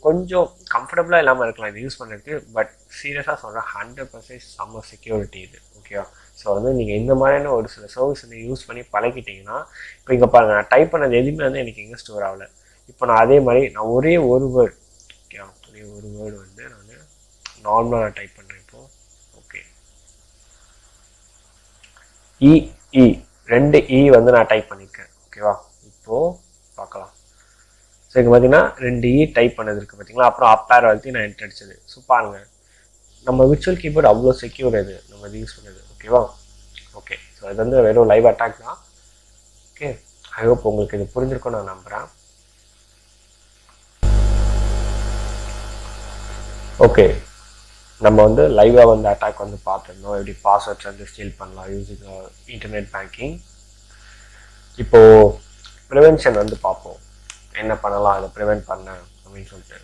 கொஞ்சம் கம்ஃபர்டபுளாக இல்லாமல் இருக்கலாம் இது யூஸ் பண்ணுறதுக்கு. பட் சீரியஸாக சொல்கிறேன் 100% செம்ம செக்யூரிட்டி இது. ஓகேவா? ஸோ வந்து நீங்கள் இந்த மாதிரியான ஒரு சில சர்வீஸ் வந்து யூஸ் பண்ணி பழகிட்டிங்கன்னா, இப்போ இங்கே பாருங்கள், நான் டைப் பண்ணது எதுவுமே வந்து எனக்கு எங்கே ஸ்டோர் ஆகலை. இப்போ நான் அதே மாதிரி நான் ஒரே ஒரு வேர்டு, ஓகேவா, ஒரே ஒரு வேர்டு வந்து நான் நார்மலாக நான் டைப் பண்ணுறேன் இப்போது. ஓகே, இ 2 இ வந்து நான் டைப் பண்ணியிருக்கேன். ஓகேவா? இப்போது பார்க்கலாம். ஸோ இங்கே பார்த்தீங்கன்னா 2 இ டைப் பண்ணது இருக்குது பார்த்தீங்களா. அப்புறம் அப்பேர் வளர்த்தி நான் என்ட்ரு அடிச்சது. ஸோ பாருங்கள், நம்ம விர்ச்சுவல் கீபோர்டு அவ்வளோ செக்யூர் இது நம்ம இது யூஸ் பண்ணுறது. ஓகேவா? ஓகே, ஸோ இது வந்து வெறும் லைவ் அட்டாக் தான். ஓகே, ஐ ஹோப் உங்களுக்கு இது புரிஞ்சிருக்கும் நான் நம்புகிறேன். ஓகே, நம்ம வந்து லைவாக வந்து அட்டாக் வந்து பார்த்துருந்தோம், எப்படி பாஸ்வேர்ட்ஸ் வந்து ஸ்டீல் பண்ணலாம் யூஸிங் இன்டர்நெட் பேங்கிங். இப்போது ப்ரிவென்ஷன் வந்து பார்ப்போம், என்ன பண்ணலாம் அதை ப்ரிவென்ட் பண்ண அப்படின்னு சொல்லிட்டு.